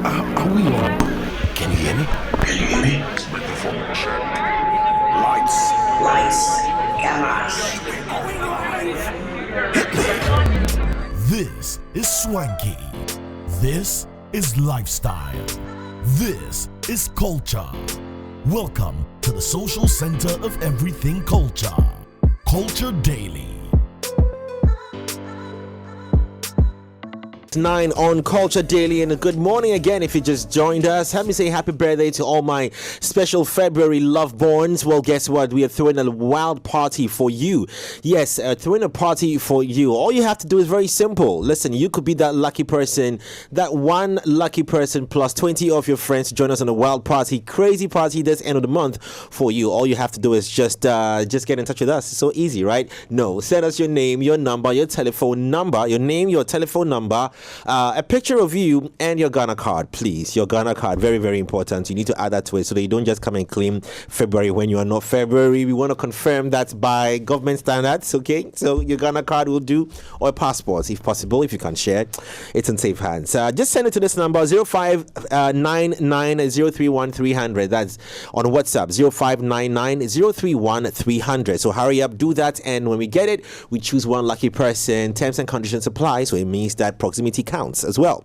Are we on? Can you hear me? Can you hear me? Microphone check. Lights. Cameras. This is swanky. This is lifestyle. This is culture. Welcome to the social center of everything culture. Culture Daily. 9 on Culture Daily, and a good morning again if you just joined us. Let me say happy birthday to all my special February loveborns. Well, guess what? We are throwing a wild party for you. Yes, throwing a party for you. All you have to do is very simple. Listen, you could be that lucky person, that one lucky person plus 20 of your friends to join us on a wild party, crazy party this end of the month for you. All you have to do is just get in touch with us. It's so easy, right? No, send us your name, your number, your telephone number, your name, your telephone number, a picture of you and your Ghana card, please. Your Ghana card, very, very important. You need to add that to it so that you don't just come and claim February when you are not February. We want to confirm that by government standards, okay? So your Ghana card will do, or a passport if possible, if you can share. It's in safe hands. Just send it to this number, 0599031300. That's on WhatsApp, 0599031300. So hurry up, do that, and when we get it, we choose one lucky person. Terms and conditions apply, so it means that proximity counts as well.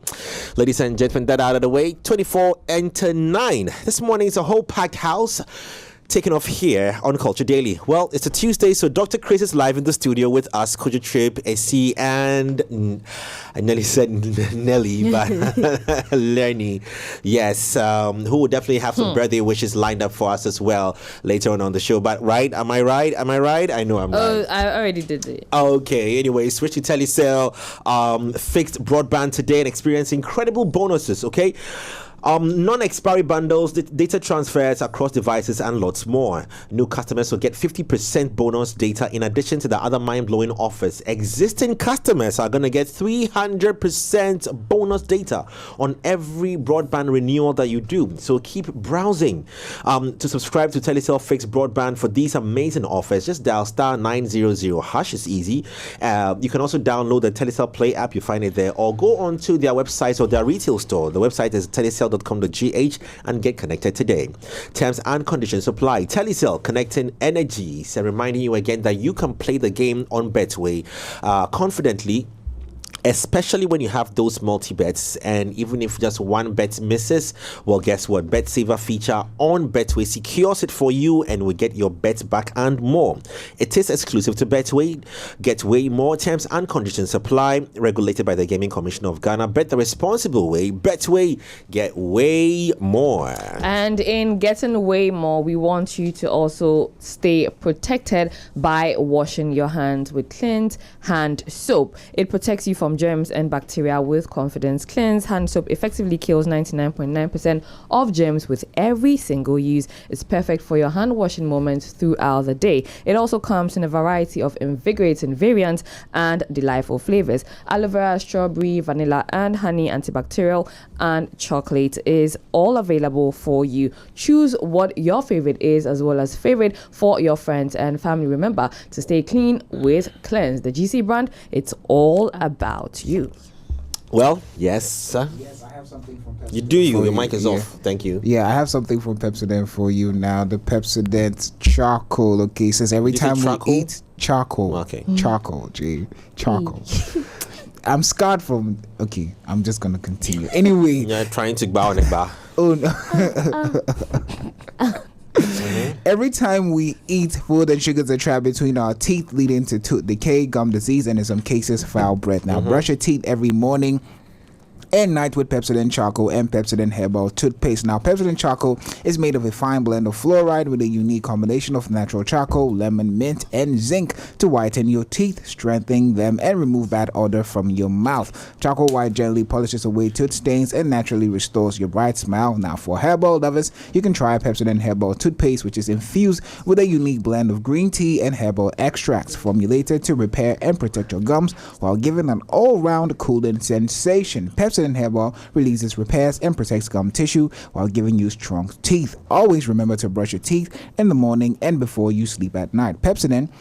Ladies and gentlemen, that out of the way, 24 into 9. This morning is a whole packed house. Taking off here on Culture Daily. Well, it's a Tuesday, so Dr. Chris is live in the studio with us, Kojo Trip, AC, and I nearly said Nelly, but Lenny. Yes, who will definitely have some birthday wishes lined up for us as well later on the show. But right? Am I right? I know I'm right. Oh, I already did it. Okay, anyway, switch to Telecel, fixed broadband today and experience incredible bonuses, okay? Non-expiry bundles, data transfers across devices, and lots more. New customers will get 50% bonus data in addition to the other mind-blowing offers. Existing customers are going to get 300% bonus data on every broadband renewal that you do. So keep browsing. To subscribe to Telecel Fixed Broadband for these amazing offers, just dial star 900 hash. It's easy. You can also download the Telecel Play app. You find it there, or go onto their website or their retail store. The website is telecel.com.gh and get connected today. Terms and conditions apply. Telecel, connecting energies, and reminding you again that you can play the game on Betway confidently, especially when you have those multi-bets, and even if just one bet misses, well, guess what? Bet Saver feature on Betway secures it for you and will get your bets back and more. It is exclusive to Betway. Get way more. Terms and conditions apply. Regulated by the Gaming Commission of Ghana. Bet the responsible way. Betway, get way more. And in getting way more, we want you to also stay protected by washing your hands with Cleanse hand soap. It protects you from germs and bacteria with confidence. Cleanse hand soap effectively kills 99.9% of germs with every single use. It's perfect for your hand washing moments throughout the day. It also comes in a variety of invigorating variants and delightful flavors. Aloe vera, strawberry, vanilla, and honey, antibacterial, and chocolate is all available for you. Choose what your favorite is, as well as favorite for your friends and family. Remember to stay clean with Cleanse, the GC brand. It's all about you. Well, yes, sir. Yes, I have something from Pepsodent. You do you. Your mic is off. Thank you. Yeah, I have something from Pepsodent for you now. The Pepsodent charcoal. Okay, says every time we eat charcoal. Okay. Charcoal, charcoal. I'm scarred from. Okay, I'm just gonna continue. Anyway. You're trying to bow and bar. Oh no. Every time we eat, food and sugars are trapped between our teeth, leading to tooth decay, gum disease, and in some cases, foul breath. Now, brush your teeth every morning and night with Pepsodent Charcoal and Pepsodent Herbal Toothpaste. Now, Pepsodent Charcoal is made of a fine blend of fluoride with a unique combination of natural charcoal, lemon, mint, and zinc to whiten your teeth, strengthen them, and remove bad odor from your mouth. Charcoal white gently polishes away tooth stains and naturally restores your bright smile. Now, for herbal lovers, you can try Pepsodent Herbal Toothpaste, which is infused with a unique blend of green tea and herbal extracts formulated to repair and protect your gums while giving an all-round cooling sensation. Pepsodent Herbal releases, repairs, and protects gum tissue while giving you strong teeth. Always remember to brush your teeth in the morning and before you sleep at night. Pepsodent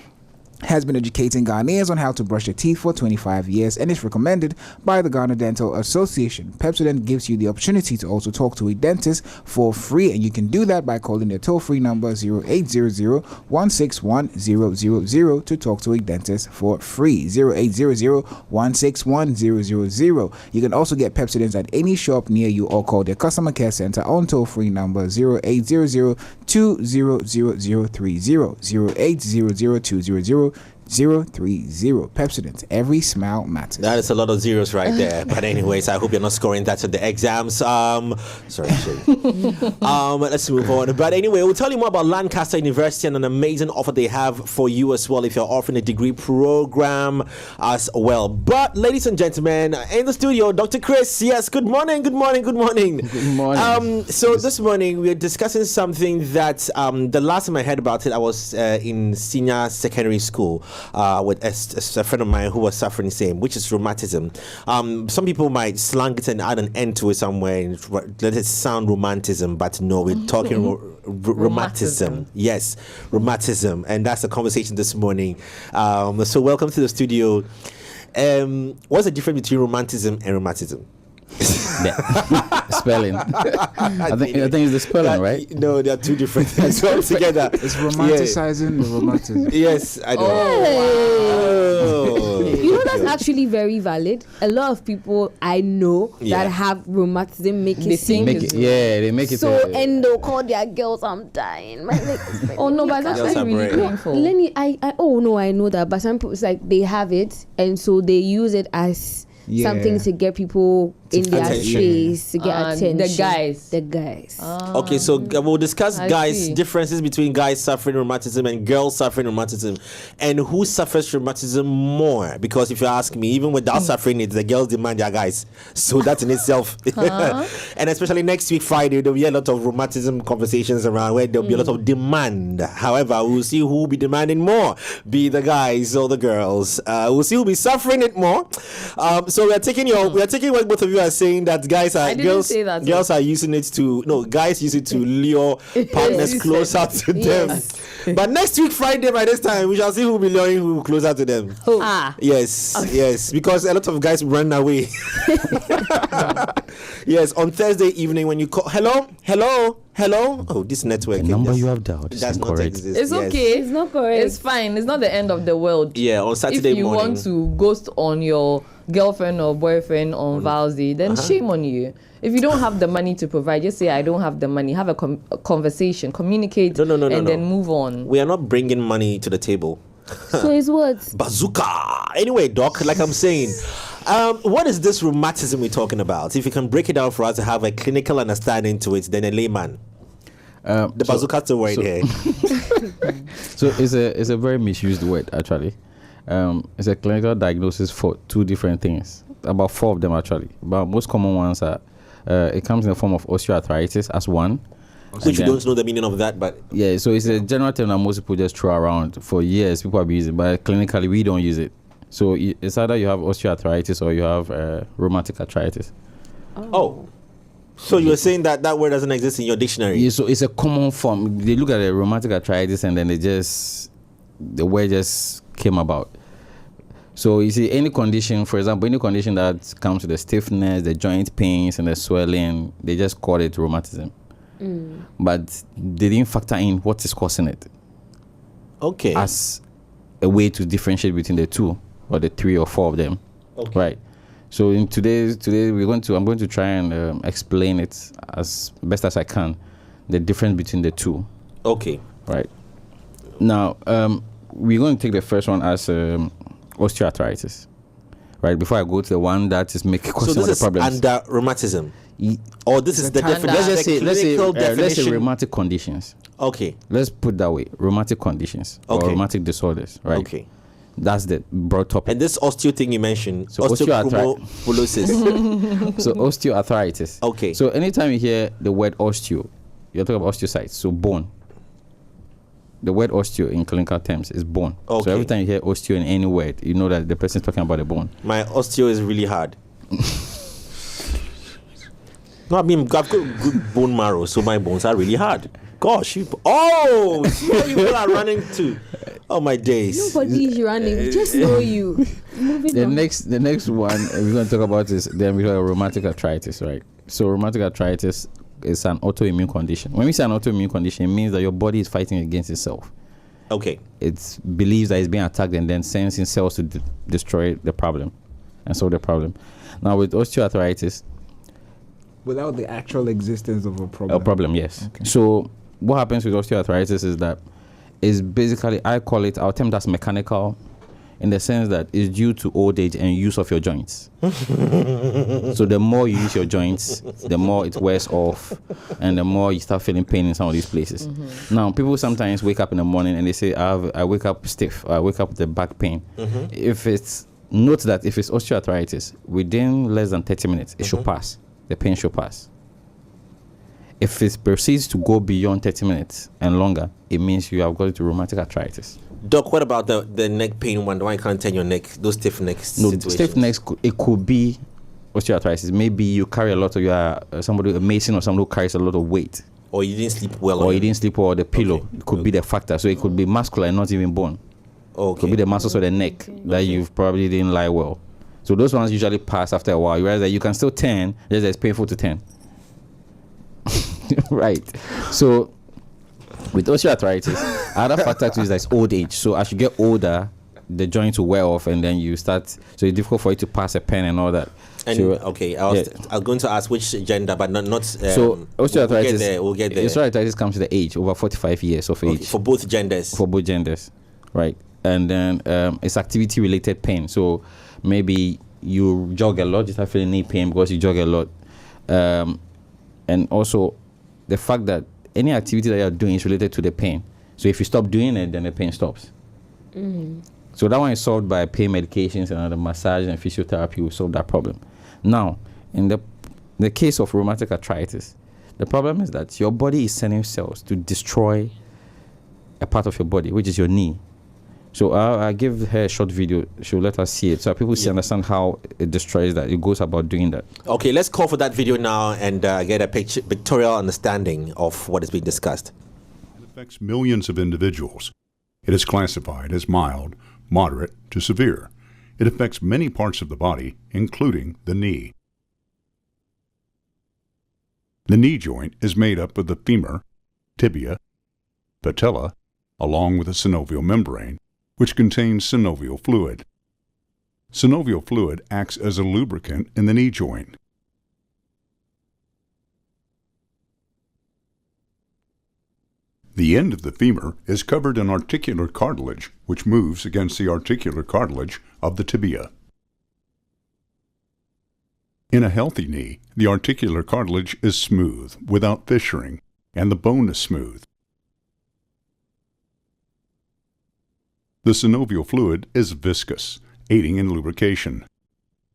has been educating Ghanaians on how to brush their teeth for 25 years and is recommended by the Ghana Dental Association. Pepsodent gives you the opportunity to also talk to a dentist for free, and you can do that by calling their toll-free number 0800-161-000 to talk to a dentist for free. 0800-161-000. You can also get Pepsodent at any shop near you or call their customer care center on toll-free number 0800-200-0030. 0800-200-030. Pepsodent. Every smile matters. That is a lot of zeros right there. But anyways, I hope you're not scoring that at the exams. Sorry. Let's move on. But anyway, we'll tell you more about Lancaster University and an amazing offer they have for you as well if you're offering a degree program as well. But ladies and gentlemen, in the studio, Dr. Chris. Yes, good morning. Good morning. So this morning we're discussing something that the last time I heard about it, I was in senior secondary school. With a friend of mine who was suffering the same, which is rheumatism. Some people might slang it and add an end to it somewhere and let it sound rheumatism, but no, we're talking rheumatism. Yes, rheumatism, and that's the conversation this morning. So welcome to the studio. What's the difference between romanticism and rheumatism? Spelling. I think it's the spelling, right? No, they are two different things altogether. It's romanticizing the romanticism. Yes, I know. Oh. You know, that's actually very valid. A lot of people I know that have rheumatism make it seem they make it so, and they'll call their girls, I'm dying. My leg is Oh no, but it's actually really painful. Lenny, I know that, but some people, it's like they have it, and so they use it as something to get people in their face, to get attention. The guys. Okay, so we'll discuss differences between guys suffering rheumatism and girls suffering rheumatism, and who suffers rheumatism more. Because if you ask me, even without suffering it, the girls demand their guys. So that in itself. And especially next week, Friday, there'll be a lot of rheumatism conversations around where there'll be a lot of demand. However, we'll see who will be demanding more, be the guys or the girls. We'll see who will be suffering it more. So we are taking what both of you are saying, that guys are using it to guys use it to lure partners closer to them. But next week Friday, by this time, we shall see who will be luring who closer to them. Yes, because a lot of guys run away. Yes, on Thursday evening when you call, hello. Oh, this network. The number you have dialed does not exist. It's okay. It's not correct. It's fine. It's not the end of the world. Yeah, on Saturday morning. If you want to ghost on your girlfriend or boyfriend on Valsy, then shame on you. If you don't have the money to provide, just say, I don't have the money. Have a conversation, communicate, then move on. We are not bringing money to the table. So it's what? Bazooka. Anyway, Doc, like I'm saying, what is this rheumatism we're talking about? If you can break it down for us to have a clinical understanding to it, then a layman. The bazooka's the word here. So it's a very misused word, actually. It's a clinical diagnosis for two different things. About 4 of them, actually. But most common ones are, it comes in the form of osteoarthritis as one. Which you don't know the meaning of that, but... Yeah, so it's a general term that most people just throw around. For years, people have been using it, but clinically, we don't use it. So it's either you have osteoarthritis or you have rheumatic arthritis. Oh. So you're saying that word doesn't exist in your dictionary? Yeah, so it's a common form. They look at the rheumatic arthritis and then the word just came about. So you see, any condition, for example, any condition that comes with the stiffness, the joint pains, and the swelling, they just call it rheumatism. But they didn't factor in what is causing it. Okay. As a way to differentiate between the 2 or the 3 or 4 of them. Okay. Right. So in today I'm going to try and explain it as best as I can, the difference between the 2. Okay. Right. Now, we're going to take the first one as osteoarthritis. Right. Before I go to the one that is making question of the problems. So this is under rheumatism. Or this is the definition. Let's say rheumatic conditions. Okay. Let's put that way. Rheumatic conditions or rheumatic disorders. Right. Okay. That's the broad topic. And this osteo thing you mentioned, so osteoporosis. So osteoarthritis. Okay. So anytime you hear the word osteo, you're talking about osteocytes, so bone. The word osteo in clinical terms is bone. Okay. So every time you hear osteo in any word, you know that the person is talking about the bone. My osteo is really hard. No, I mean, I've got good bone marrow, so my bones are really hard. Gosh, people are running to. Oh my days. Nobody is running. We just know you. Moving The on. next one we're going to talk about is then we have rheumatic arthritis, right? So rheumatic arthritis is an autoimmune condition. When we say an autoimmune condition, it means that your body is fighting against itself. Okay. It believes that it's being attacked and then sends in cells to destroy the problem and solve the problem. Now with osteoarthritis, Without the actual existence of a problem. a problem, yes. Okay. So what happens with osteoarthritis is that it's basically, I call it, I'll term that's mechanical, in the sense that it's due to old age and use of your joints. So the more you use your joints, the more it wears off, and the more you start feeling pain in some of these places. Now, people sometimes wake up in the morning and they say, I wake up stiff, or I wake up with the back pain. Note that if it's osteoarthritis, within less than 30 minutes, it should pass. The pain should pass. If it proceeds to go beyond 30 minutes and longer, it means you have got into rheumatic arthritis. Doc, what about the neck pain one? Why can't turn your neck? Those stiff necks. No, situations? stiff necks, it could be osteoarthritis. Maybe you carry a lot of, you are somebody, a mason or somebody who carries a lot of weight. Or you didn't sleep well. Or you didn't sleep well, or the pillow. It could be the factor. So it could be muscular and not even bone. Okay. It could be the muscles of the neck that you've probably didn't lie well. So those ones usually pass after a while. You realize that you can still turn, just that it's painful to turn. Right. So with osteoarthritis, another factor too is that it's old age. So as you get older, the joints will wear off, and then you start. So it's difficult for you to pass a pen and all that. And so, okay, I was going to ask which gender, but not. So osteoarthritis. We'll get there. Osteoarthritis comes to the age over 45 years of age for both genders. For both genders, right? And then it's activity-related pain. So maybe you jog a lot, you start feeling knee pain because you jog a lot, and also the fact that any activity that you're doing is related to the pain. So if you stop doing it, then the pain stops. So that one is solved by pain medications, and the massage and physiotherapy will solve that problem. Now, in the case of rheumatic arthritis, the problem is that your body is sending cells to destroy a part of your body, which is your knee. So I'll give her a short video. She'll let us see it so people understand how it destroys that. It goes about doing that. Okay, let's call for that video now and get a pictorial understanding of what is being discussed. It affects millions of individuals. It is classified as mild, moderate to severe. It affects many parts of the body, including the knee. The knee joint is made up of the femur, tibia, patella, along with a synovial membrane, which contains synovial fluid. Synovial fluid acts as a lubricant in the knee joint. The end of the femur is covered in articular cartilage, which moves against the articular cartilage of the tibia. In a healthy knee, the articular cartilage is smooth, without fissuring, and the bone is smooth. The synovial fluid is viscous, aiding in lubrication.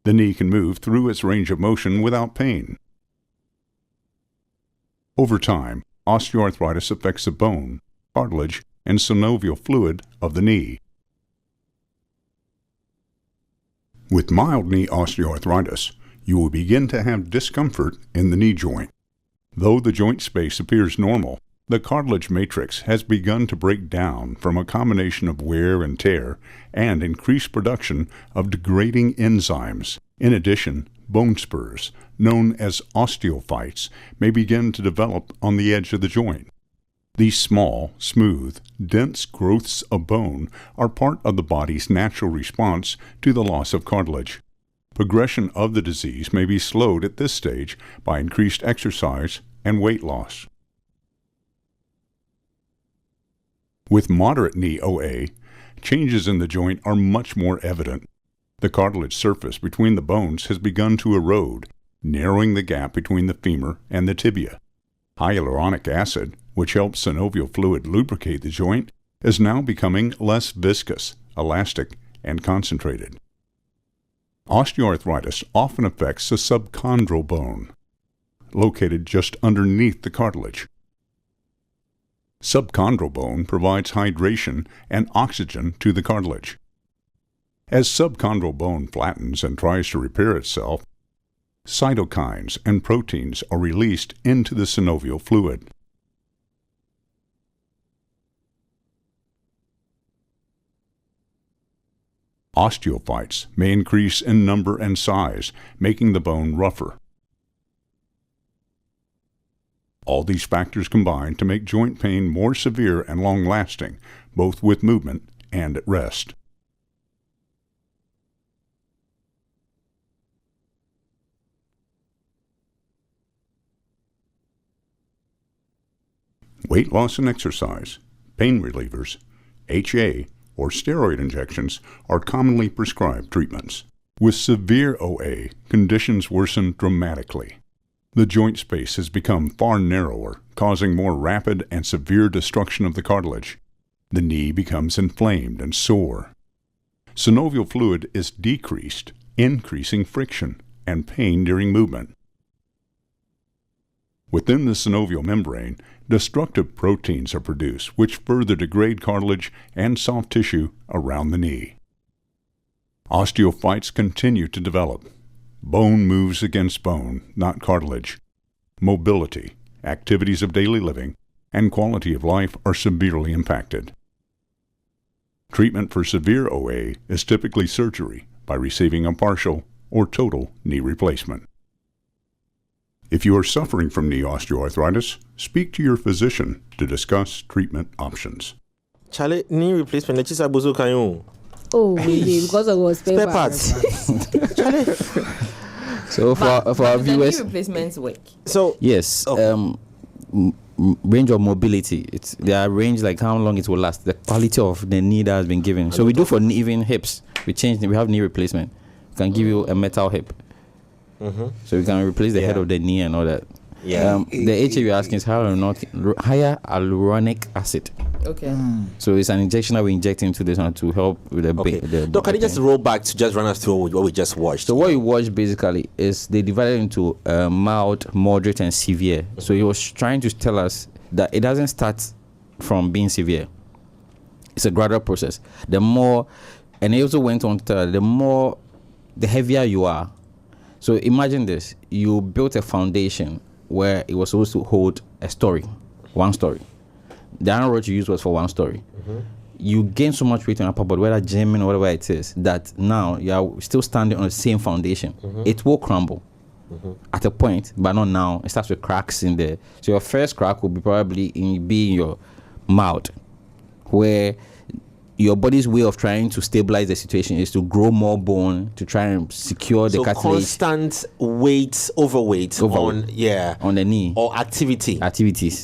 The knee can move through its range of motion without pain. Over time, osteoarthritis affects the bone, cartilage, and synovial fluid of the knee. With mild knee osteoarthritis, you will begin to have discomfort in the knee joint. Though the joint space appears normal, the cartilage matrix has begun to break down from a combination of wear and tear and increased production of degrading enzymes. In addition, bone spurs, known as osteophytes, may begin to develop on the edge of the joint. These small, smooth, dense growths of bone are part of the body's natural response to the loss of cartilage. Progression of the disease may be slowed at this stage by increased exercise and weight loss. With moderate knee OA, changes in the joint are much more evident. The cartilage surface between the bones has begun to erode, narrowing the gap between the femur and the tibia. Hyaluronic acid, which helps synovial fluid lubricate the joint, is now becoming less viscous, elastic, and concentrated. Osteoarthritis often affects the subchondral bone, located just underneath the cartilage. Subchondral bone provides hydration and oxygen to the cartilage. As subchondral bone flattens and tries to repair itself, cytokines and proteins are released into the synovial fluid. Osteophytes may increase in number and size, making the bone rougher. All these factors combine to make joint pain more severe and long-lasting, both with movement and at rest. Weight loss and exercise, pain relievers, HA, or steroid injections are commonly prescribed treatments. With severe OA, conditions worsen dramatically. The joint space has become far narrower, causing more rapid and severe destruction of the cartilage. The knee becomes inflamed and sore. Synovial fluid is decreased, increasing friction and pain during movement. Within the synovial membrane, destructive proteins are produced which further degrade cartilage and soft tissue around the knee. Osteophytes continue to develop. Bone moves against bone, not cartilage. Mobility, activities of daily living, and quality of life are severely impacted. Treatment for severe OA is typically surgery by receiving a partial or total knee replacement. If you are suffering from knee osteoarthritis, speak to your physician to discuss treatment options. Charlie, knee replacement. Let's just abuso kayo. Oh, maybe because of our spare parts. So for our viewers, knee replacements work. So yes, range of mobility. There are range like how long it will last, the quality of the knee that has been given. So we do for even hips. We have knee replacement. We can give you a metal hip. Mm-hmm. So we can replace the head of the knee and all that. Yeah. The HA you're asking is hyaluronic acid. Okay. So it's an injection that we inject into this one to help with the Okay. the Doc, can you just roll back to just run us through what we just watched? So what you watch basically is they divided into mild, moderate, and severe. Mm-hmm. So he was trying to tell us that it doesn't start from being severe. It's a gradual process. The more, and he also went on to tell us, the heavier you are. So imagine this: you built a foundation where it was supposed to hold one story. The iron rod you used was for one story. Mm-hmm. You gain so much weight on your upper body, whether gymming or whatever it is, that now you are still standing on the same foundation. Mm-hmm. It will crumble at a point, but not now. It starts with cracks in there. So your first crack will be probably in your mouth, where your body's way of trying to stabilize the situation is to grow more bone to try and secure the cartilage. Constant overweight on the knee or activities.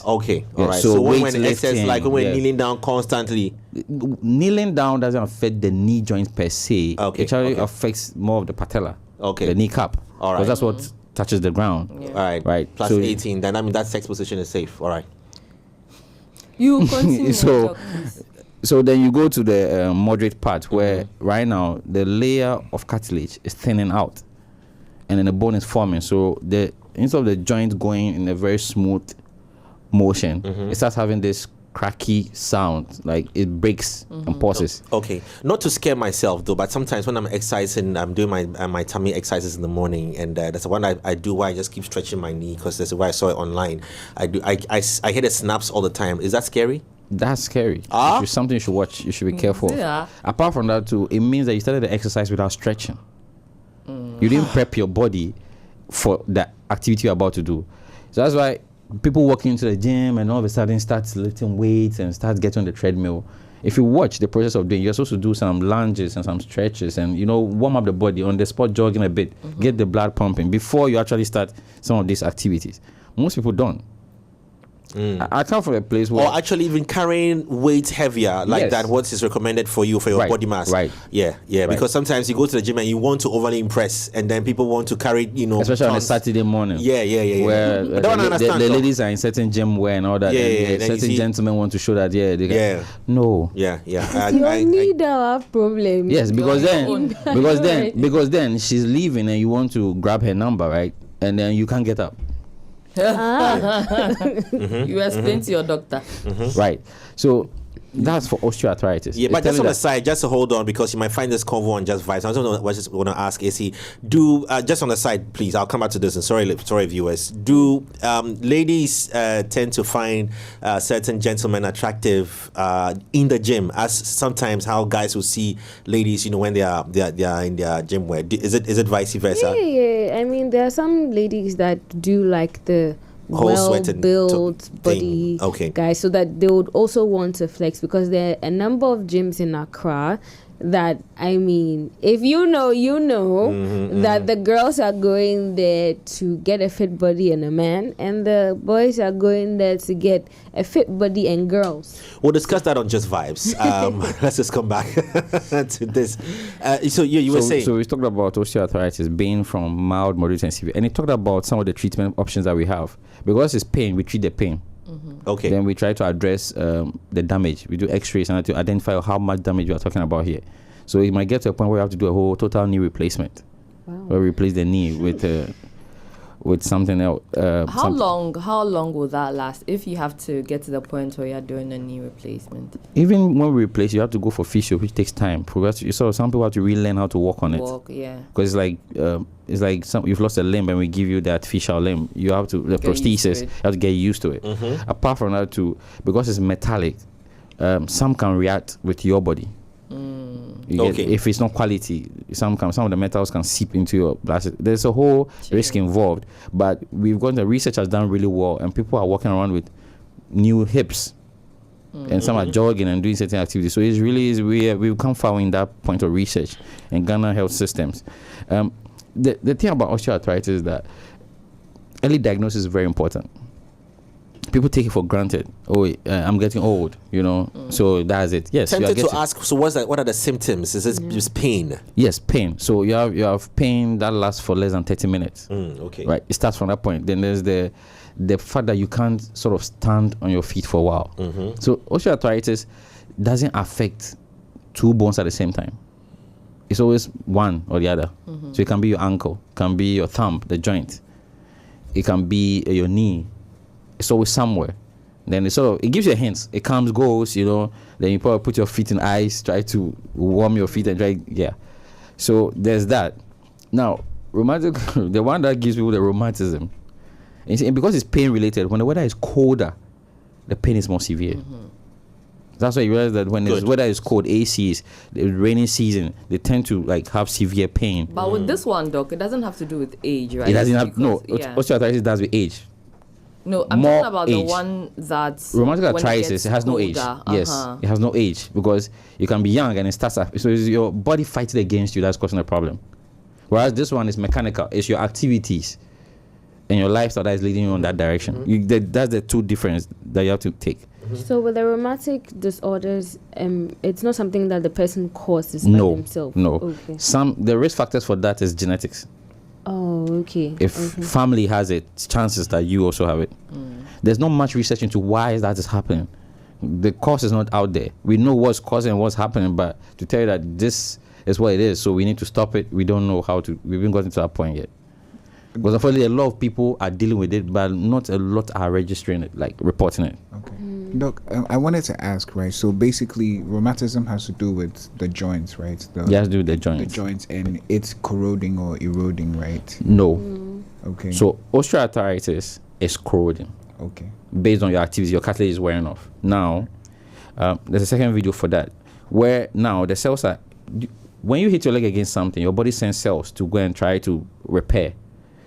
Okay, all right. So when excess, like when we're kneeling down constantly. Kneeling down doesn't affect the knee joint per se. Okay. It actually affects more of the patella. Okay. The kneecap. All right. Because that's what touches the ground. Yeah. All right. Right. Plus 18. Then I mean that sex position is safe. All right. You continue. So then you go to the moderate part where right now the layer of cartilage is thinning out and then the bone is forming. So instead of the joint going in a very smooth motion, it starts having this cracky sound, like it breaks and pauses. Okay. Not to scare myself though, but sometimes when I'm exercising, I'm doing my tummy exercises in the morning, and that's the one I do where I just keep stretching my knee because that's why I saw it online. I hear the snaps all the time. Is that scary? That's scary. It's something you should watch. You should be careful. Yeah. Apart from that too, it means that you started the exercise without stretching. You didn't prep your body for the activity you're about to do. So that's why people walk into the gym and all of a sudden start lifting weights and start getting on the treadmill. If you watch the process of doing, you're supposed to do some lunges and some stretches and warm up the body, on the spot jogging a bit, get the blood pumping before you actually start some of these activities. Most people don't. I come from a place where, or actually even carrying weight heavier like that, what is recommended for you for your body mass. Right. Yeah. Because sometimes you go to the gym and you want to overly impress, and then people want to carry, especially on a Saturday morning. Yeah. Where I don't understand. The ladies are in certain gym wear and all that. Yeah. Certain gentlemen want to show that. They can, no. Yeah. Your knee don't have problem. Yes, because then she's leaving and you want to grab her number, right? And then you can't get up. You explain to your doctor. Right. So That's for osteoarthritis. Yeah, It's but just telling on the that- side, just to hold on, because you might find this convo on Just Vibes. I just want to ask AC, do just on the side, please. I'll come back to this. And sorry, viewers. Do ladies tend to find certain gentlemen attractive in the gym, as sometimes how guys will see ladies, when they are in their gym wear? Is it vice versa? Yeah. I mean, there are some ladies that do like the Whole sweating well-built thing. body Okay. guys, so that they would also want to flex, because there are a number of gyms in Accra that, I mean, if you know, that the girls are going there to get a fit body and a man, and the boys are going there to get a fit body and girls. We'll discuss that on Just Vibes. Let's just come back to this. So you were saying. So we talked about osteoarthritis being from mild, moderate, and severe, and he talked about some of the treatment options that we have. Because it's pain, we treat the pain. Okay. Then we try to address the damage. We do X-rays and to identify how much damage we are talking about here. So it might get to a point where we have to do a whole total knee replacement. Wow. Where we replace the knee with something else. How long will that last if you have to get to the point where you're doing a knee replacement? Even when we replace, you have to go for physio, which takes time. So some people have to relearn how to walk on it. Yeah. Because it's like you've lost a limb and we give you the artificial limb. You have to, the Get used to prosthesis, it. you have to get used to it. Apart from that too, because it's metallic, some can react with your body. You get- Okay. if it's not quality, some of the metals can seep into your blood. There's a whole risk involved. But we've got the research has done really well, and people are walking around with new hips. And some are jogging and doing certain activities. So we've come far in that point of research in Ghana health systems. The thing about osteoarthritis is that early diagnosis is very important. People take it for granted. I'm getting old, so that's it. Yes, Tempted to ask. So what are the symptoms? Is it just pain? Yes, pain. So you have pain that lasts for less than 30 minutes. Okay. Right. It starts from that point. Then there's the fact that you can't sort of stand on your feet for a while. So osteoarthritis doesn't affect two bones at the same time. It's always one or the other. So it can be your ankle, can be your thumb, the joint. It can be your knee. It's always somewhere. Then it gives you a hint. It comes, goes, Then you probably put your feet in ice, try to warm your feet and try. Yeah. So there's that. Now, rheumatic, the one that gives people the rheumatism, and because it's pain related, when the weather is colder, the pain is more severe. That's why you realize that when the weather is cold, ACs, the rainy season, they tend to have severe pain. But with this one, Doc, it doesn't have to do with age, right? It doesn't have Yeah. osteoarthritis does with age. No, I'm more talking about age. the one that's Rheumatic when arthritis, gets it has no age. colder. Yes, it has no age because you can be young and it starts up. So it's your body fighting against you that's causing the problem. Whereas this one is mechanical. It's your activities and your lifestyle that is leading you in that direction. That's the two difference that you have to take. So with the rheumatic disorders, it's not something that the person causes by No, themselves. no. Okay. The risk factors for that is genetics. Oh, okay. If family has it, chances that you also have it. There's not much research into why that is happening. The cause is not out there. We know what's causing what's happening, but to tell you that this is what it is, so we need to stop it, we don't know how to. We haven't gotten to that point yet. Because unfortunately, a lot of people are dealing with it, but not a lot are registering it, reporting it. Okay. Doc, I wanted to ask, right? So basically, rheumatism has to do with the joints, right? You have to do with the The joints. joints, and it's corroding or eroding, right? No. Okay. So osteoarthritis is corroding okay. based on your activity. Your cartilage is wearing off. Now, there's a second video for that, where now the cells are. When you hit your leg against something, your body sends cells to go and try to repair.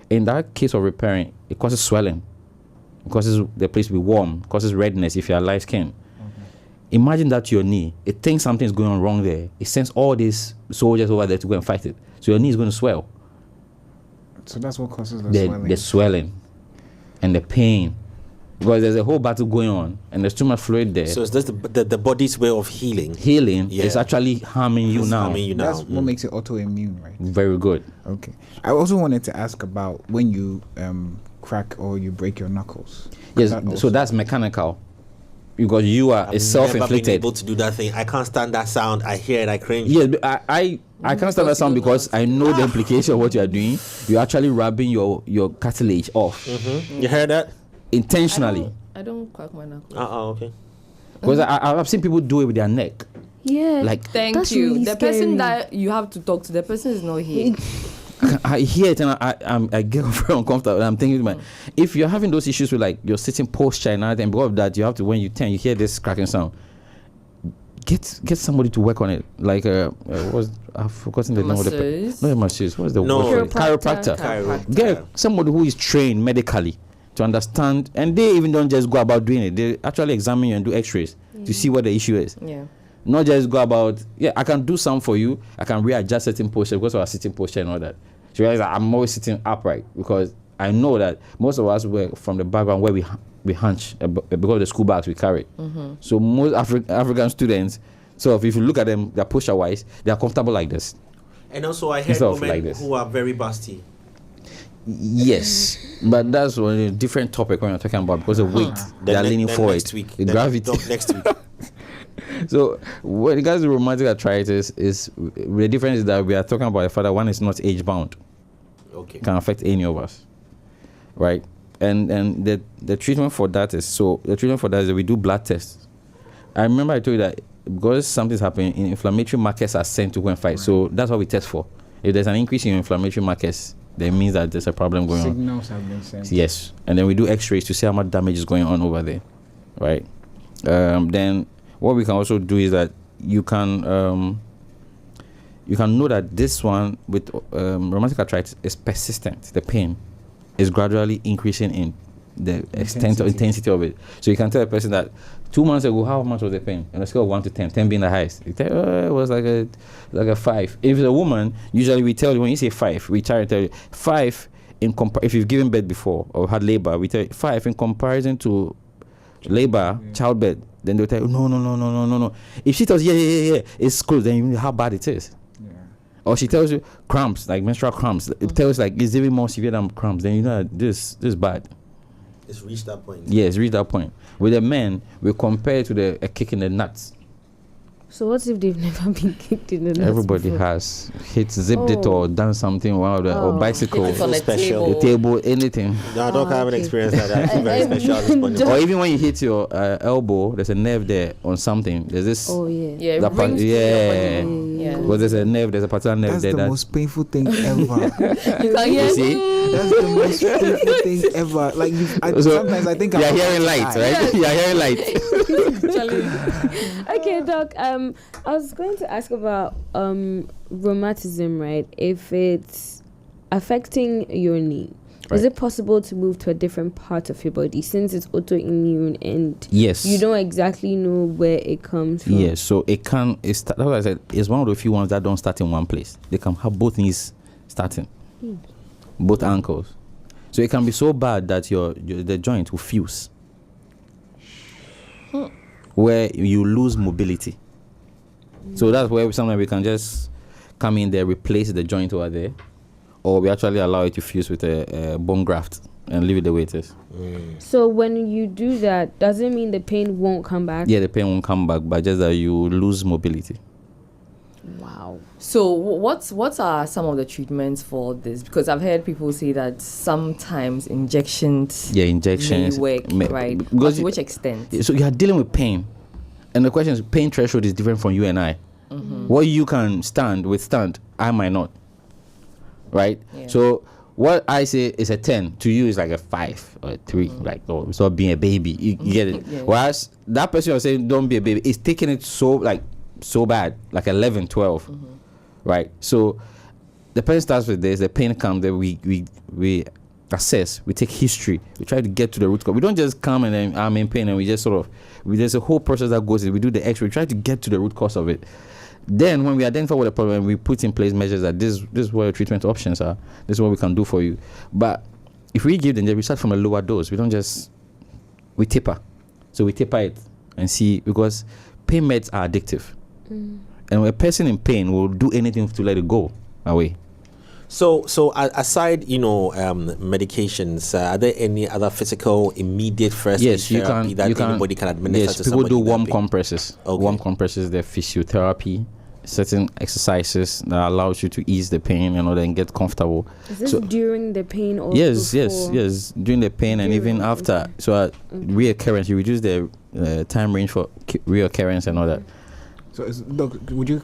In that case of repairing, it causes swelling. It causes the place to be warm. It causes redness if you are light skin. Imagine that to your knee. It thinks something's going on wrong there. It sends all these soldiers over there to go and fight it. So your knee is going to swell. So that's what causes the swelling. The swelling and the pain. Because there's a whole battle going on and there's too much fluid there. So it's just the body's way of healing. Healing Yeah. is actually harming you now. Harming you now. That's what makes it autoimmune, right? Very good. Okay. I also wanted to ask about when you crack or you break your knuckles. Yes, That so also- that's mechanical. Because you are it's Never been self-inflicted. able to do that thing. I can't stand that sound. I hear it. I cringe. Yes, but I can't stand that sound because I know the implication of what you are doing. You're actually rubbing your cartilage off You heard that? intentionally. I don't crack my knuckles. Okay. Because I've seen people do it with their neck. Yeah. Like, Thank That's you. really The person scary. that you have to talk to, the person is not here. I hear it and I get very uncomfortable. And I'm thinking, man, if you're having those issues with like your sitting posture and everything, because of that, you have to, when you turn, you hear this cracking sound. Get somebody to work on it. Like I've forgotten the name of the Masseuse? not a masseuse. What's the No. word? Chiropractor. Chiropractor. Get somebody who is trained medically to understand, and they even don't just go about doing it. They actually examine you and do X-rays to see what the issue is. Yeah. Not just go about, I can do some for you. I can readjust certain posture because of our sitting posture and all that. So you realize that I'm always sitting upright because I know that most of us were from the background where we hunch because of the school bags we carry. So most African students, so if you look at them, their posture wise, they are comfortable like this. And also, I heard Instead of women like this. who are very busty. Yes, but that's a different topic when you're talking about because of weight. They are leaning forward. Next week. The gravity. Next week. So when it comes to rheumatic arthritis, is the difference is that we are talking about a father. One is not age bound. Okay. Can affect any of us, right? And the treatment for that is that we do blood tests. I remember I told you that because something's happening, inflammatory markers are sent to go and fight. So that's what we test for. If there's an increase in your inflammatory markers, that means that there's a problem going on. Signals have been sent. Yes, and then we do X-rays to see how much damage is going on over there, right? Then what we can also do is that you can know that this one with rheumatic arthritis is persistent. The pain is gradually increasing in the extent or intensity of it. So you can tell a person that 2 months ago, how much was the pain? On a scale of 1 to 10, 10 being the highest. You tell, it was like a 5. If it's a woman, usually we tell you, when you say 5, we try to tell you 5 if you've given birth before or had labor, we tell you 5 in comparison to labor, childbirth. Then they'll tell you, no. If she tells you, yeah, it's close, then you know how bad it is. Yeah. Or she tells you cramps, like menstrual cramps. It tells like it's even more severe than cramps. Then you know that this is bad. It's reached that point. Yes, reach that point. With the men, we compare it to a kick in the nuts. So what if they've never been kicked in the nuts Everybody before? has zipped it or done something or bicycle, It's on a Special. the table. table, anything. No, I don't have an okay. experience like that. I feel very special at this point. Or even when you hit your elbow, there's a nerve there on something. There's this. Oh yeah. Yeah, it That part- rings through yeah. your body. Yeah. Because there's a nerve, there's a particular nerve That's there. the most painful thing ever. You can hear You see? That's the most painful thing ever. Like sometimes I think you're I'm hearing light, right? You're hearing light. Okay, Doc. I was going to ask about rheumatism, right? If it's affecting your knee, Right. is it possible to move to a different part of your body since it's autoimmune and Yes. you don't exactly know where it comes from? Yes, so it can. That's what I said. It's one of the few ones that don't start in one place. They can have both knees starting, both ankles. So it can be so bad that the joint will fuse, where you lose mobility. So that's where sometimes we can just come in there, replace the joint over there, or we actually allow it to fuse with a bone graft and leave it the way it is. So when you do that, does it mean the pain won't come back? Yeah, the pain won't come back, but just that you lose mobility. Wow. So what are some of the treatments for this? Because I've heard people say that sometimes injections Yeah, injections. may work, right? But Because to which extent? so you are dealing with pain, and the question is, pain threshold is different from you and I. What you can withstand, I might not. Right? Yeah. So what I say is a 10 to you is like a 5 or a 3. Like, oh, it's not being a baby. You get it. Yeah. Whereas that person you're saying don't be a baby is taking it so bad, like 11, 12. Right? So the pain starts with this, the pain comes, then we assess, we take history, we try to get to the root cause. We don't just come and then I'm in pain and we just there's a whole process that goes in. We do the X-ray, we try to get to the root cause of it. Then when we identify what the problem, we put in place measures that this is what your treatment options are. This is what we can do for you. But if we give them, we start from a lower dose. We don't we taper. So we taper it and see, because pain meds are addictive. And a person in pain will do anything to let it go away. So aside, medications, are there any other physical immediate first aid therapy that anybody can administer yes, to people somebody? do warm that compresses. Okay. Warm compresses, the physiotherapy. certain exercises that allows you to ease the pain and then get comfortable. Is this So- during the pain or Yes, before? yes. During the pain and even During, after. okay. So reoccurrence, you reduce the time range for reoccurrence and all that. So, Doc, would you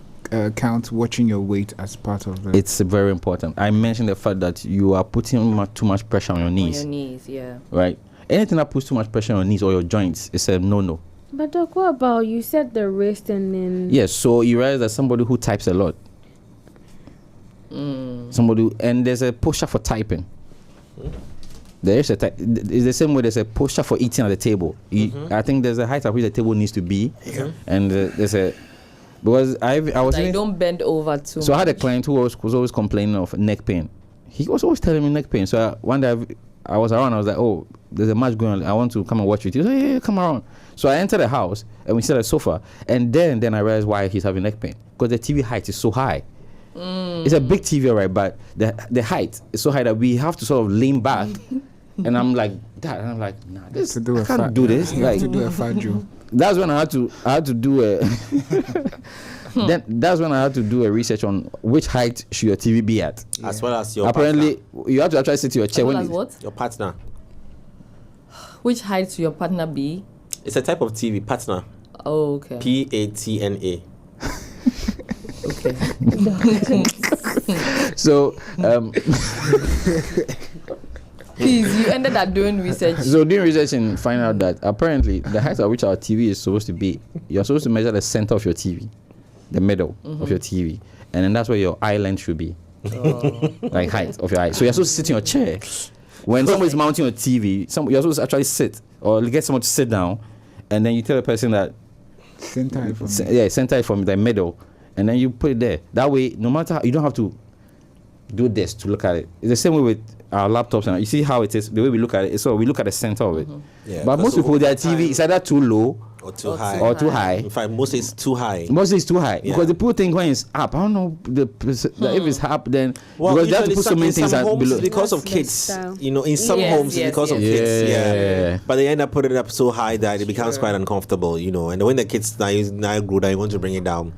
count watching your weight as part of the? It's very important. I mentioned the fact that you are putting too much pressure on your On knees, your knees, yeah. right? Anything that puts too much pressure on your knees or your joints is a no-no. But Doc, what about you said the wrist and then Yes, so you realize that somebody who types a lot, and there's a posture for typing. There is it's the same way there's a posture for eating at the table. I think there's a height at which the table needs to be, and there's a because I was Like in, don't bend over too so I much. had a client who was always complaining of neck pain. He was always telling me neck pain. So one day I was around. I was like, oh, there's a match going on. I want to come and watch it. He said, yeah, come around. So I entered the house and we sat at the sofa. And then I realized why he's having neck pain. Because the TV height is so high. It's a big TV, right? But the height is so high that we have to sort of lean back. And I'm like, Dad. And I'm like, nah, this to do I a can't fat- do this. You have Like to do a fat Joe. that's when I had to do a that's when I had to do a research on which height should your TV be at. As well as your Apparently, you have to actually sit to your chair. As well When as what? your partner. Which height to your partner be? It's a type of TV, partner. Oh, okay. PATNA. Okay. so Please, you ended up doing research. so doing research and find out that apparently the height at which our TV is supposed to be, you're supposed to measure the center of your TV, the middle of your TV, and then that's where your eye length should be, like height of your eye. So you're supposed to sit in your chair. When somebody's mounting your TV, you're supposed to actually sit or get someone to sit down, and then you tell the person that Center for me. center it from the middle, and then you put it there. That way, no matter how, you don't have to do this to look at it. It's the same way with our laptops, and you see how it is. The way we look at it, so we look at the center of it. Yeah, But most because people, their over time- TV is either too low Or too high. or too high. In fact, mostly it's too high. Mostly it's too high Yeah. because the people think when it's up. I don't know if it's up then Well, because they have to usually put so many in things some at homes below. it's because of That's the kids. style. You know, in some Yes, homes yes, it's because of yes. kids. Yeah. Yeah. But they end up putting it up so high that it becomes quite uncomfortable. You know, and when the kids now grow, they want to bring it down.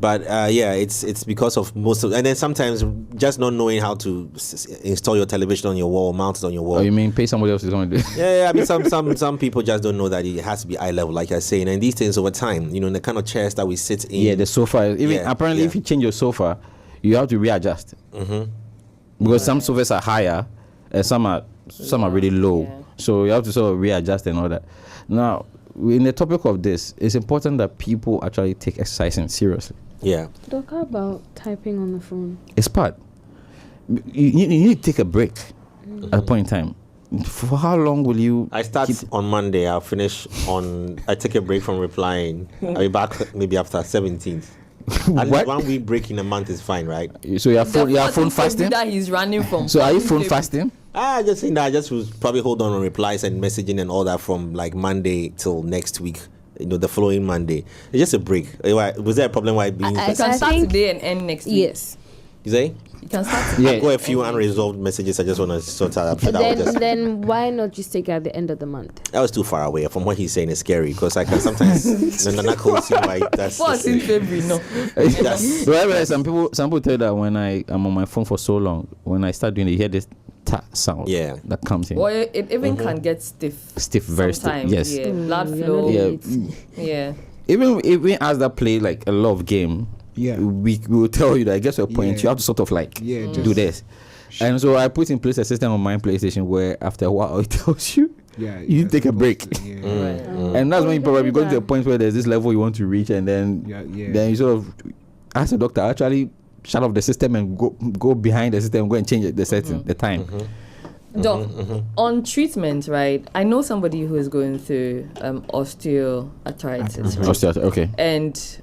But yeah, it's because of most of, and then sometimes just not knowing how to install your television on your wall, mount it on your wall. Oh, you mean pay somebody else to do it? Yeah, I mean, some people just don't know that it has to be eye level, like you're saying. And these things over time, you know, in the kind of chairs that we sit in. Yeah, the sofa. Even Yeah, apparently, yeah. if you change your sofa, you have to readjust because some sofas are higher and some are really low. Yeah. So you have to sort of readjust and all that. Now, in the topic of this, it's important that people actually take exercising seriously. Yeah. Doc, how about typing on the phone? It's part. You need to take a break at a point in time. For how long will you? I start on Monday. I'll finish on. I take a break from replying. I'll be back maybe after 17th. At least What? 1 week break in a month is fine, right? So you are phone The fasting. that he's running from. So are you phone fasting? I just think that I just will probably hold on replies and messaging and all that from like Monday till next week. You know, the following Monday. It's just a break. Was there a problem why being? I You can start think- today and end next week. Yes. You say? You can start today. I've got a few unresolved messages. I just want to sort out. I'm sure that was just. Then why not just take it at the end of the month? That was too far away. From what he's saying is scary because I can sometimes the knuckles seem like that's. What's in February? No. That's Well, some people tell that when I am on my phone for so long, when I start doing it, you hear this ta sound. Yeah. That comes in. Or it even can get stiff. Stiff, very stiff. Sometimes, Yes. Yeah. Blood you're flow. not Yeah. late. Yeah. Even as that play like a lot of game, Yeah. we will tell you that it gets to a point Yeah. you have to sort of like Yeah, do just- this. And so I put in place a system on my PlayStation where after a while it tells you Yeah, you you're take a break. supposed to- yeah. Right. And that's when you probably go to that. the point where there's this level you want to reach, and then Yeah. then you sort of ask the doctor actually shut off the system and go behind the system, go and change the setting, the time. Doc, on treatment, right? I know somebody who is going through osteoarthritis, right? Okay. And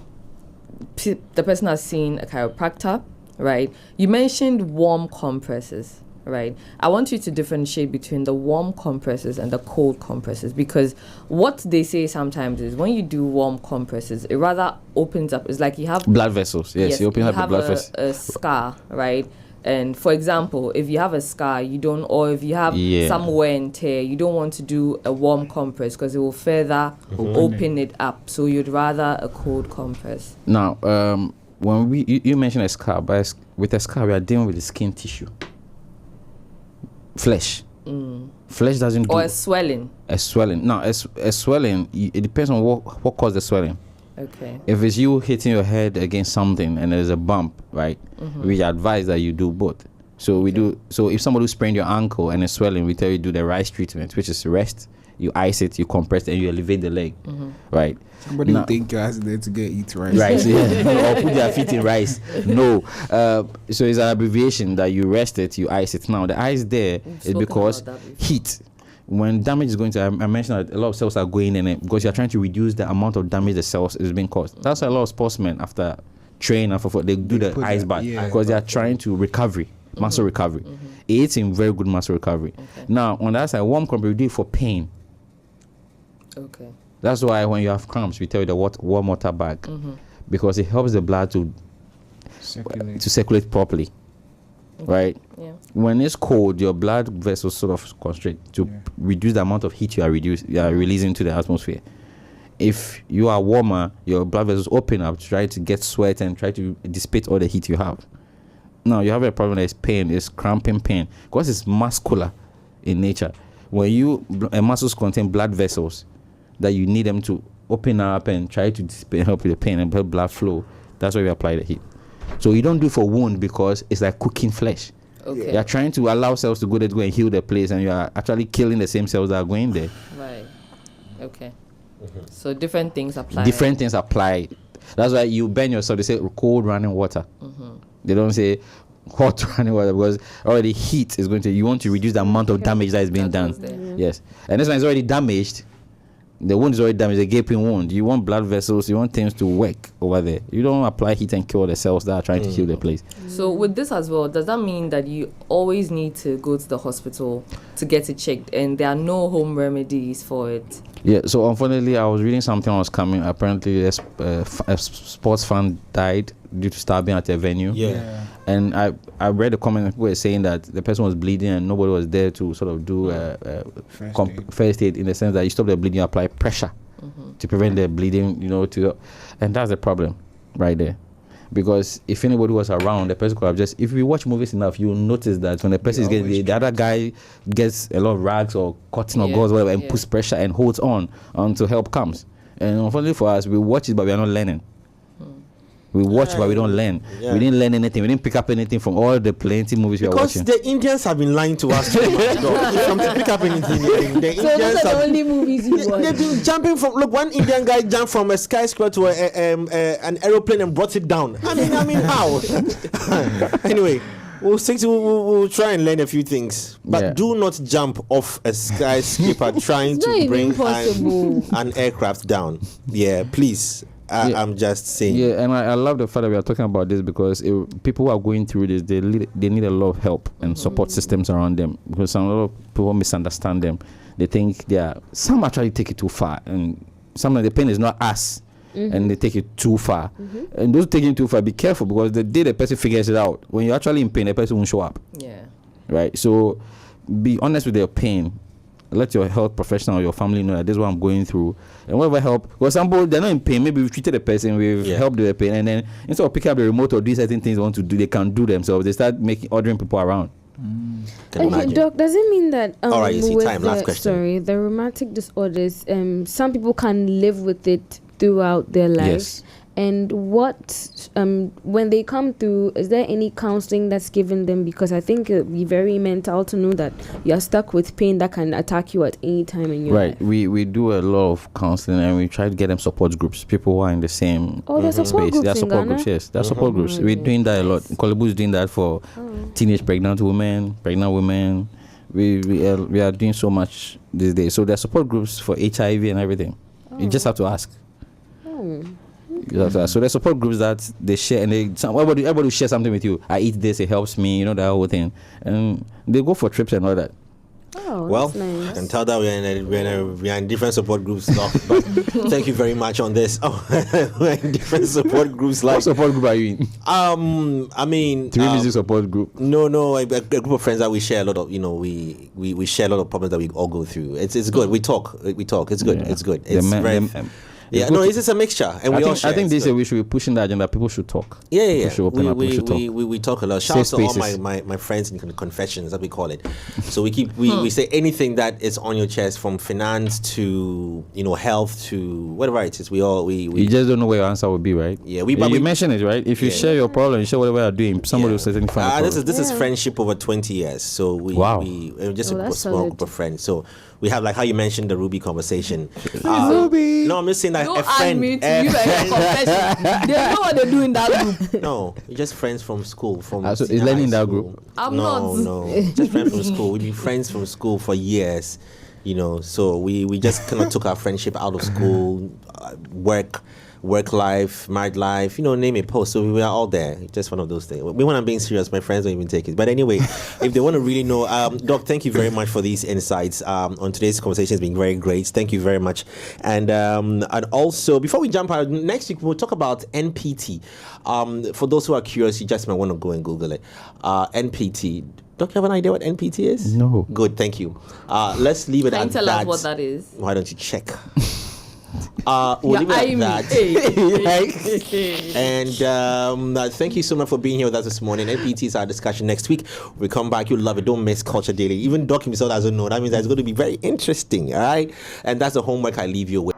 the person has seen a chiropractor, right? You mentioned warm compresses, right? I want you to differentiate between the warm compresses and the cold compresses, because what they say sometimes is when you do warm compresses, it rather opens up. It's like you have Blood vessels. Yes, you open up the have blood vessels. a scar, right? And for example, if you have a scar, you don't, or if you have Yeah. some wear and tear, you don't want to do a warm compress because it will further open it up. So you'd rather a cold compress. Now, when you mentioned a scar, but with a scar we are dealing with the skin tissue, flesh. Flesh doesn't do. Or a swelling. A swelling. No, a swelling. It depends on what caused the swelling. Okay. If it's you hitting your head against something and there's a bump, right? We advise that you do both. So we do. So if somebody sprained your ankle and it's swelling, we tell you do the rice treatment, which is rest. You ice it, you compress it, and you elevate the leg, right? Somebody would think you're asking them to get eat rice. Rice, yeah. Or put their feet in rice. No. So it's an abbreviation that you rest it, you ice it. Now, the ice there is because heat. When damage is going to, I mentioned that a lot of cells are going in it because you're trying to reduce the amount of damage the cells is being caused. That's why a lot of sportsmen, after training, they do the ice bath because they are trying to recovery. Muscle recovery. It's in very good muscle recovery. Now, on the other side, warm cramp, we do it for pain. Okay. That's why when you have cramps, we tell you the warm water bag because it helps the blood to circulate properly. Right? Yeah. When it's cold, your blood vessels sort of constrict to reduce the amount of heat you are releasing to the atmosphere. If you are warmer, your blood vessels open up to try to get sweat and try to dissipate all the heat you have. Now, you have a problem that is pain, it's cramping pain, because it's muscular in nature. When muscles contain blood vessels that you need them to open up and try to help with the pain and help blood flow, that's why we apply the heat. So you don't do it for wound because it's like cooking flesh. Okay. You are trying to allow cells to go there to go and heal the place, and you are actually killing the same cells that are going there. Right. Okay. So different things apply. Different things apply. That's why you burn yourself. They say cold running water. They don't say hot running water because already heat is going to. You want to reduce the amount of damage that is being done. Yes, and this one is already damaged. The wound is already damaged. A gaping wound. You want blood vessels. You want things to work over there. You don't apply heat and kill the cells that are trying to heal the place. So with this as well, does that mean that you always need to go to the hospital to get it checked, and there are no home remedies for it? Yeah, so unfortunately, I was reading something was coming. Apparently, a sports fan died due to stabbing at a venue. Yeah. And I read a comment, people were saying that the person was bleeding and nobody was there to sort of do first aid in the sense that you stop the bleeding, you apply pressure to prevent the bleeding, and that's the problem right there. Because if anybody was around, the person could have just, if you watch movies enough, you'll notice that when the person is getting, the other guy gets a lot of rags or cotton or gauze, whatever, and puts pressure and holds on until help comes. And unfortunately for us, we watch it, but we are not learning. We watch, but we don't learn. Yeah. We didn't learn anything. We didn't pick up anything from all the plenty movies we are watching. Because the Indians have been lying to us. If I'm to pick up anything, the so Indians those are the only movies you watch. They've been jumping from. Look, one Indian guy jumped from a skyscraper to an aeroplane and brought it down. I mean, how? Anyway. We'll try and learn a few things, but do not jump off a skyscraper trying to bring an aircraft down. Yeah, please. I'm just saying. Yeah, and I love the fact that we are talking about this because people who are going through this, they need a lot of help and support systems around them, because a lot of people misunderstand them. They think some actually take it too far, and some of the pain is not us. And they take it too far. And those taking it too far, be careful, because the day the person figures it out, when you're actually in pain, the person won't show up. Yeah. Right? So be honest with your pain. Let your health professional or your family know that this is what I'm going through. And whatever help, because some people, they're not in pain. Maybe we've treated the person, we've helped with the pain, and then instead of picking up the remote or doing certain things they want to do, they can do themselves. They start ordering people around. Doc, does it mean that all right, last question. The rheumatic disorders, some people can live with it throughout their life? Yes. And what when they come through, is there any counseling that's given them? Because I think it would be very mental to know that you're stuck with pain that can attack you at any time in your life. We do a lot of counseling, and we try to get them support groups, people who are in the same support space. Groups there are support groups, yes. There are support groups. We're doing that a lot. Kolibu is doing that for teenage pregnant women. We are doing so much these days. So there are support groups for HIV and everything. You just have to ask. So there's support groups that they share, and everybody will share something with you. I eat this, it helps me, that whole thing, and they go for trips and all that. Well, nice. I can tell that we are in different support groups now. But thank you very much on this. We're in different support groups. What support group are you in? I mean, Three Music support group. No, a group of friends that we share a lot of. We share a lot of problems that we all go through. It's good. We talk. It's good. Yeah. It's good. It's Yeah, no, it's just a mixture, and we all share. I think it, this so- year we should be pushing the agenda. People should talk. Yeah. People should open up. People should talk. We talk a lot. Shout out Safe to all spaces. my friends in confessions, that we call it. So we say anything that is on your chest, from finance to health to whatever it is. You just don't know where your answer will be, right? Yeah, you mention it, right? If you Yeah. share your problem, you share whatever you're doing, somebody will certainly find a problem. This is friendship over 20 years. So we just a that's small solid. group of friends. So we have, like how you mentioned, the Ruby conversation. Ruby. No, I'm just saying that Don't a friend. add me to you and your confession. They know what they do in that group. No, we're just friends from school. From So senior is Lenny in high that school. group? I'm No, not. just friends from school. We've been friends from school for years, So we just kind of took our friendship out of school, work life, married life, name it, post. So we were all there. Just one of those things. When I'm being serious, my friends don't even take it. But anyway, if they want to really know, Doc, thank you very much for these insights on today's conversation. It's been very great. Thank you very much. And also, before we jump out, next week we'll talk about NPT. For those who are curious, you just might want to go and Google it. NPT. Doc, you have an idea what NPT is? No. Good, thank you. Let's leave it Can at you tell that. us what that is? Why don't you check? We'll leave eyeing it at that. And thank you so much for being here with us this morning. NPT is our discussion next week. We come back, you'll love it. Don't miss Culture Daily. Even Doc himself doesn't know. That means it's going to be very interesting, all right? And that's the homework I leave you with.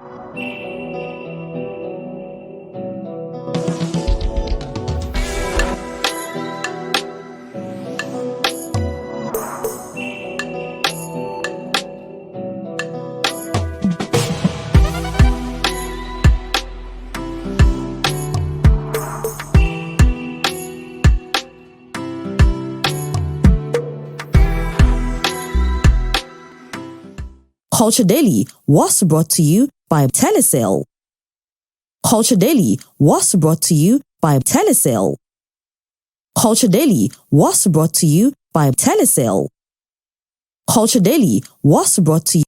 Culture Daily was brought to you by Telecel. Culture Daily was brought to you by Telecel. Culture Daily was brought to you by Telecel. Culture Daily was brought to you